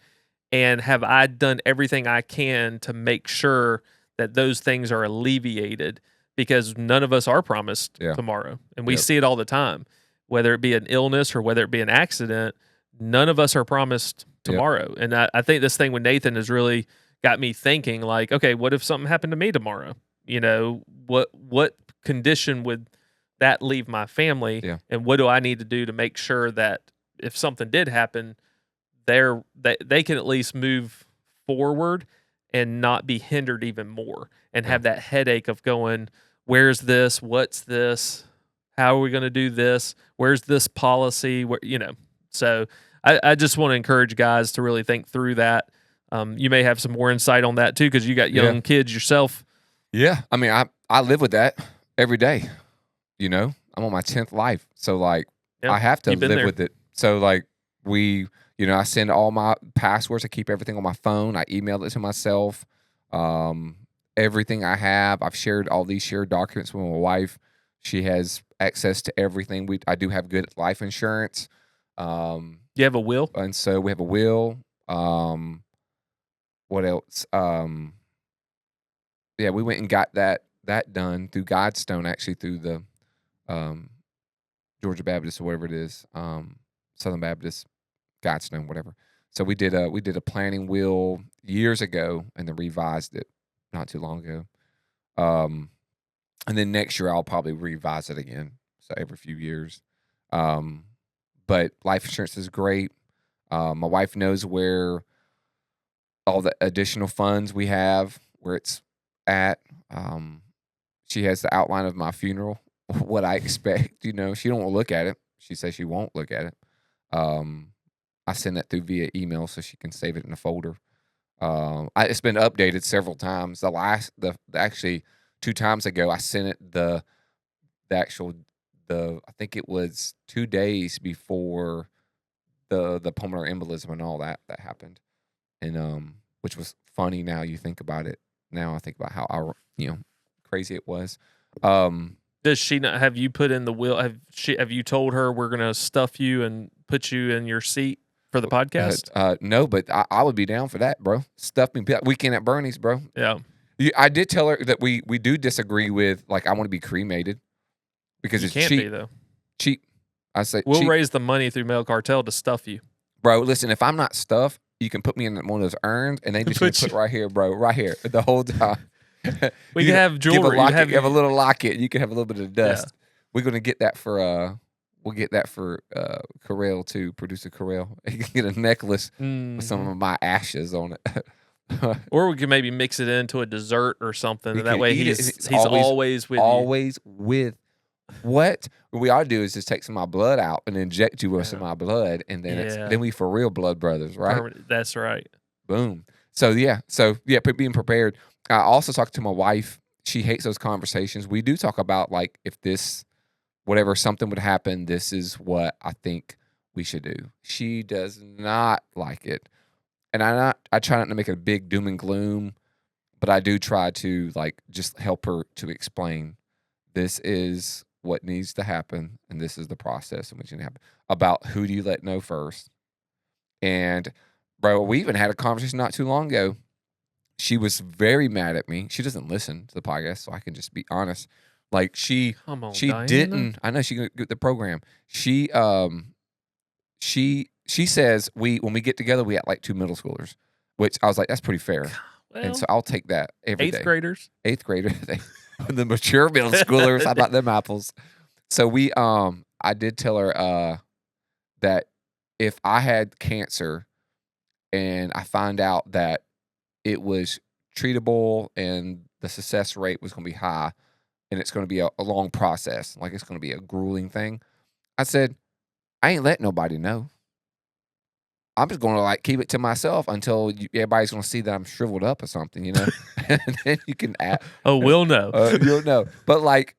And have I done everything I can to make sure that those things are alleviated? Because none of us are promised tomorrow. And we see it all the time, whether it be an illness or whether it be an accident, none of us are promised tomorrow. And I think this thing with Nathan has really got me thinking like, okay, what if something happened to me tomorrow? You know, what condition would that leave my family? Yeah. And what do I need to do to make sure that if something did happen, they can at least move forward and not be hindered even more and have that headache of going, where's this? What's this? How are we going to do this? Where's this policy? Where, you know, so I just want to encourage guys to really think through that. You may have some more insight on that too, because you got young kids yourself. Yeah. I mean, I live with that every day. You know, I'm on my 10th life. So like I have to live with it. So like you know, I send all my passwords. I keep everything on my phone. I email it to myself. Everything I have, I've shared all these shared documents with my wife. She has access to everything. I do have good life insurance. You have a will? And so we have a will. What else? Yeah, we went and got that done through Godstone, actually through the Georgia Baptist or whatever it is, Southern Baptist, Godstone, whatever. So we did a planning will years ago and then revised it not too long ago. And then next year I'll probably revise it again. So every few years. But life insurance is great. My wife knows where all the additional funds we have, where it's at. She has the outline of my funeral, what I expect. You know, she don't look at it. She says she won't look at it. I send that through via email so she can save it in a folder. It's been updated several times. Actually 2 times ago, I sent it the I think it was 2 days before the pulmonary embolism and all that happened, and which was funny. Now you think about it. Now I think about how crazy it was. Does she not have you put in the will? Have you told her we're gonna stuff you and put you in your seat for the podcast? No, but I would be down for that, bro. Stuff me weekend at Bernie's, bro. Yeah. I did tell her that we do disagree with, like, I want to be cremated because it's can't cheap. be, though. Cheap. I say we'll cheap. raise the money through Male Cartel to stuff you, bro. Listen, if I'm not stuffed, you can put me in one of those urns, and they just put right here, bro, right here, the whole time. We can have jewelry. You have a little locket. You can have a little bit of dust. Yeah. We're gonna get that for we'll get that for Carell too, producer Carell. He can get a necklace with some of my ashes on it. Or we can maybe mix it into a dessert or something. And that way he's always with you. What we ought to do is just take some of my blood out and inject you with some of my blood, and then then we for real blood brothers, right? That's right. Boom. So being prepared. I also talked to my wife. She hates those conversations. We do talk about, like, if something would happen, this is what I think we should do. She does not like it. And I try not to make it a big doom and gloom, but I do try to, like, just help her to explain this is what needs to happen, and this is the process in which it happen. About who do you let know first. And, bro, we even had a conversation not too long ago. She was very mad at me. She doesn't listen to the podcast, so I can just be honest. Like, she didn't. I know she get the program. She says when we get together, we act like 2 middle schoolers, which I was like, that's pretty fair. Well, and so I'll take that every day. 8th graders. The mature middle schoolers. How about them apples? So I did tell her that if I had cancer and I find out that it was treatable and the success rate was going to be high, and it's going to be a long process. Like, it's going to be a grueling thing. I said, I ain't letting nobody know. I'm just going to like keep it to myself until everybody's going to see that I'm shriveled up or something, you know? And then you can add. Oh, we'll know. You'll know. But like,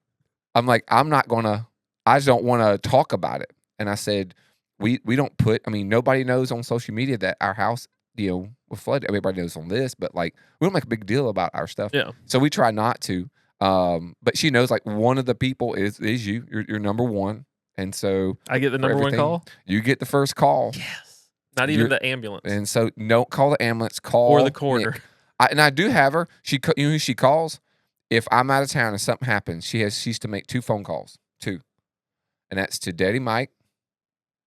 I'm not going to, I just don't want to talk about it. And I said, we don't put, I mean, nobody knows on social media that our house, you know, was flooded. Everybody knows on this, but like, we don't make a big deal about our stuff. Yeah. So we try not to. But she knows like one of the people is you. You're number one. And so I get the number one call? You get the first call. Yes. Not even the ambulance. And so don't call the ambulance. Call or the coroner. And I do have her. You know who she calls? If I'm out of town and something happens, she's to make 2 phone calls. 2. And that's to Daddy Mike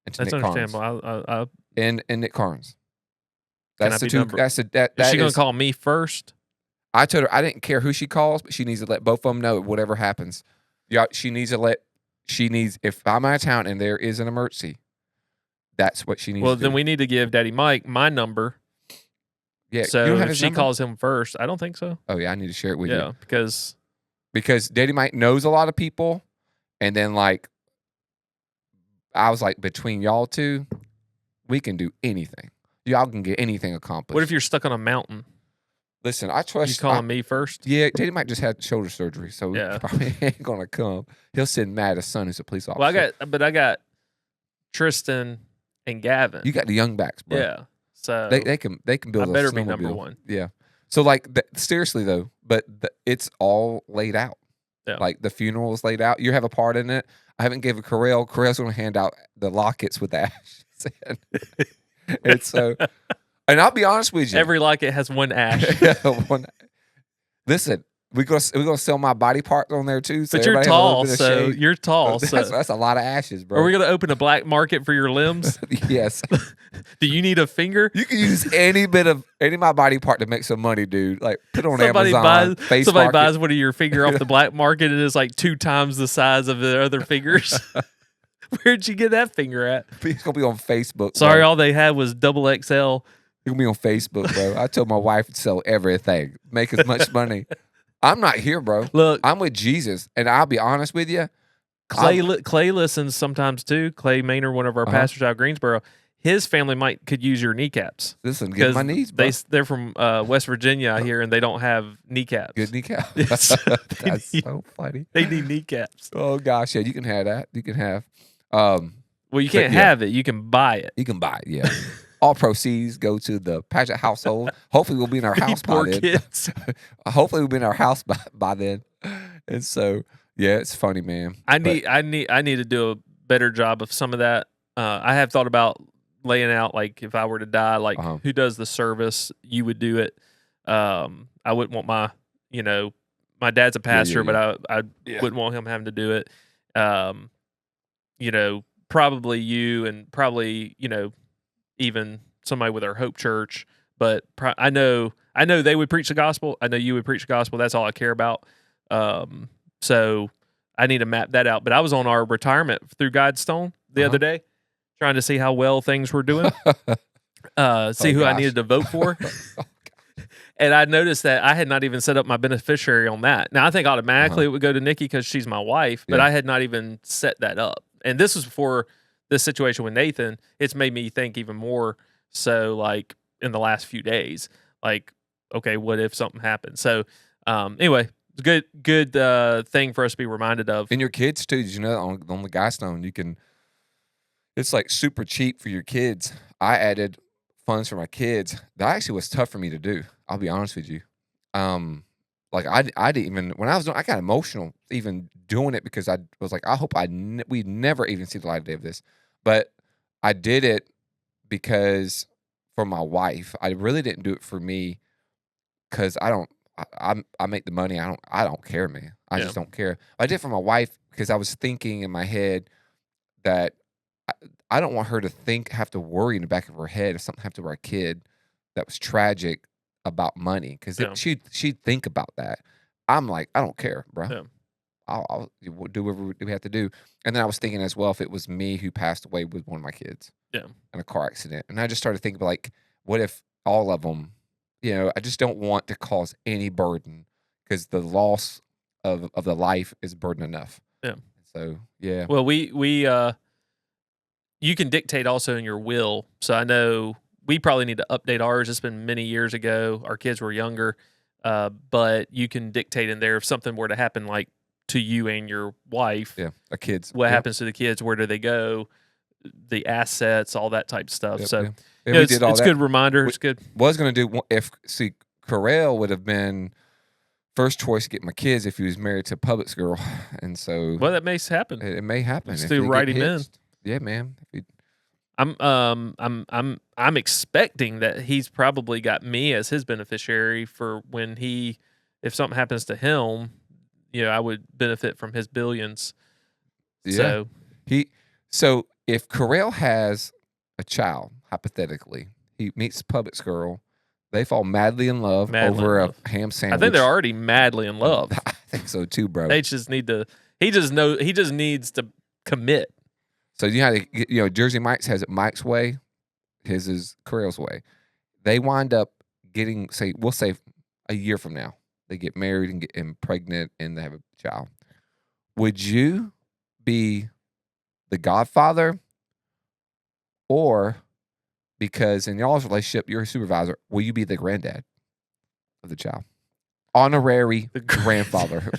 and to That's Nick understandable. Carnes. And Nick Carnes. Can That's I the be 2. That's that. Is she going to call me first? I told her I didn't care who she calls, but she needs to let both of them know whatever happens. Yeah, she needs to let. If I'm out of town and there is an emergency, that's what she needs to do. Well, then we need to give Daddy Mike my number. Yeah. So you don't have if his she number? calls him first, I don't think so. Oh, yeah, I need to share it with you. Yeah, because Daddy Mike knows a lot of people, and then like I was like, between y'all two, we can do anything. Y'all can get anything accomplished. What if you're stuck on a mountain? Listen, I trust you. Calling me first? Yeah, Daddy Mike just had shoulder surgery, so he probably ain't gonna come. He'll send Matt, his son, who's a police officer. Well, I got Tristan and Gavin. You got the young backs, bro. Yeah, so they can build. I better be number one. Yeah. So like, seriously though, but it's all laid out. Yeah. Like the funeral is laid out. You have a part in it. I haven't given Correll. Correll's gonna hand out the lockets with the ashes in. And so. And I'll be honest with you. Every locket has one ash. Listen, we're gonna sell my body parts on there too. So but you're tall, so you're tall. That's a lot of ashes, bro. Are we gonna open a black market for your limbs? Yes. Do you need a finger? You can use any of my body part to make some money, dude. Like put it on Amazon. Somebody buys one of your finger off the black market and it's like 2 times the size of the other fingers. Where'd you get that finger at? It's gonna be on Facebook. Sorry, bro. all they had was XXL. It's gonna be on Facebook, bro. I told my wife to sell everything, make as much money. I'm not here, bro. Look, I'm with Jesus, and I'll be honest with you. Clay listens sometimes too. Clay Maynard, one of our pastors out of Greensboro, his family could use your kneecaps. Listen, get my knees, bro. They're from West Virginia, I hear, and they don't have kneecaps. Good kneecaps. That's so funny. They need kneecaps. Oh gosh, yeah, you can have that. You can have. Well, you can't have it. You can buy it. You can buy it. Yeah. All proceeds go to the Paget household. Hopefully, we'll be in our house by then. Kids. Hopefully, we'll be in our house by then. And so, yeah, it's funny, man. I need to do a better job of some of that. I have thought about laying out like if I were to die, like who does the service? You would do it. I wouldn't want my dad's a pastor, but I wouldn't want him having to do it. Probably you, and probably even somebody with our Hope Church, but I know they would preach the gospel. I know you would preach the gospel. That's all I care about. So I need to map that out. But I was on our retirement through Guidestone the other day, trying to see how well things were doing, see who I needed to vote for. And I noticed that I had not even set up my beneficiary on that. Now, I think automatically it would go to Nikki because she's my wife, but I had not even set that up. And this was before this situation with Nathan. It's made me think even more so, like, in the last few days. Like, okay, what if something happened? So, anyway, it's a good thing for us to be reminded of. And your kids, too. Did you know on the Guidestone, you can – it's, like, super cheap for your kids. I added funds for my kids. That actually was tough for me to do. I'll be honest with you. Like I didn't even, when I was doing, I got emotional even doing it because I was like, I hope we never even see the light of day of this. But I did it because for my wife. I really didn't do it for me because I make the money. I don't care, man. I just don't care. I did it for my wife because I was thinking in my head that I don't want her to have to worry in the back of her head if something happened to our kid that was tragic about money, because she'd think about that. I'm like, I don't care, bro. Yeah. I'll do whatever we have to do. And then I was thinking as well, if it was me who passed away with one of my kids, in a car accident, and I just started thinking like, what if all of them, I just don't want to cause any burden because the loss of the life is burden enough. Yeah. So, yeah. Well, you can dictate also in your will. So I know we probably need to update ours. It's been many years ago. Our kids were younger. But you can dictate in there if something were to happen, like to you and your wife. Yeah, our kids. What happens to the kids? Where do they go? The assets, all that type of stuff. Yep, so yeah. it's a good reminder. It's good. Was going to do Carell would have been first choice to get my kids if he was married to a Publix girl, and so that may happen. It may happen. Just do writing in. Yeah, man. I'm expecting that he's probably got me as his beneficiary for when if something happens to him, I would benefit from his billions. Yeah. So if Carell has a child, hypothetically, he meets Publix girl, they fall madly in love over a ham sandwich. I think they're already madly in love. I think so too, bro. They just need to. He just needs to commit. So Jersey Mike's has it Mike's way, his is Carell's way. They wind up getting, we'll say a year from now, they get married and get pregnant and they have a child. Would you be the godfather, or because in y'all's relationship you're a supervisor, will you be the granddad of the child? Honorary grandfather.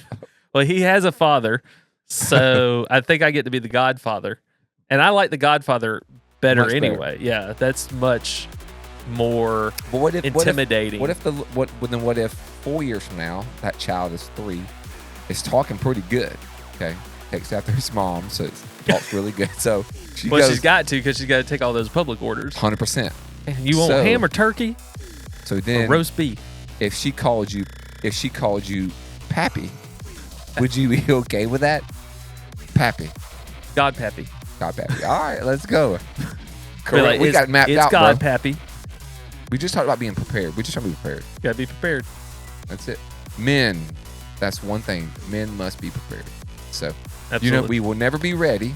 Well, he has a father, so I think I get to be the godfather. And I like the Godfather better anyway. Yeah, that's much more intimidating. What if 4 years from now that child is 3, is talking pretty good? Okay, takes after his mom, so it talks really good. So she's got to because she's got to take all those public orders. 100%. And you want ham or turkey? So then, or roast beef. If she called you Pappy, would you be okay with that? Pappy. God Pappy. God Pappy. All right, let's go. Like, we got it mapped out, God bro. Pappy. We just talked about being prepared. We just trying to be prepared. Gotta be prepared. That's it. Men, that's one thing. Men must be prepared. So, absolutely. We will never be ready,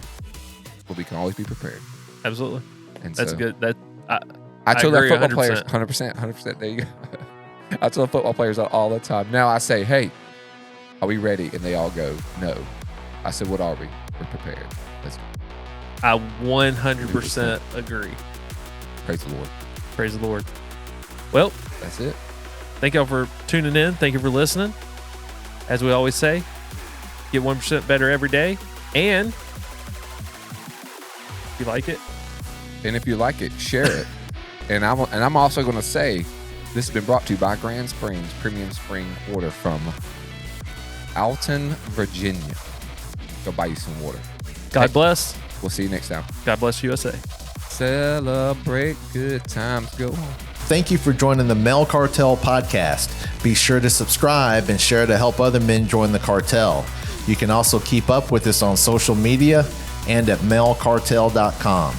but we can always be prepared. Absolutely. And that's good. I told our football 100%. players, 100%. There you go. I tell football players all the time. Now I say, hey, are we ready? And they all go, no. I said, what are we? We're prepared. Let's go. I 100% agree. Praise the Lord. Praise the Lord. Well, that's it. Thank y'all for tuning in. Thank you for listening. As we always say, get 1% better every day. And if you like it, share it. And I'm also going to say, this has been brought to you by Grand Springs Premium Spring Water from Alton, Virginia. Go buy you some water. God bless. We'll see you next time. God bless USA. Celebrate good times. Go on. Thank you for joining the Male Cartel podcast. Be sure to subscribe and share to help other men join the cartel. You can also keep up with us on social media and at malecartel.com.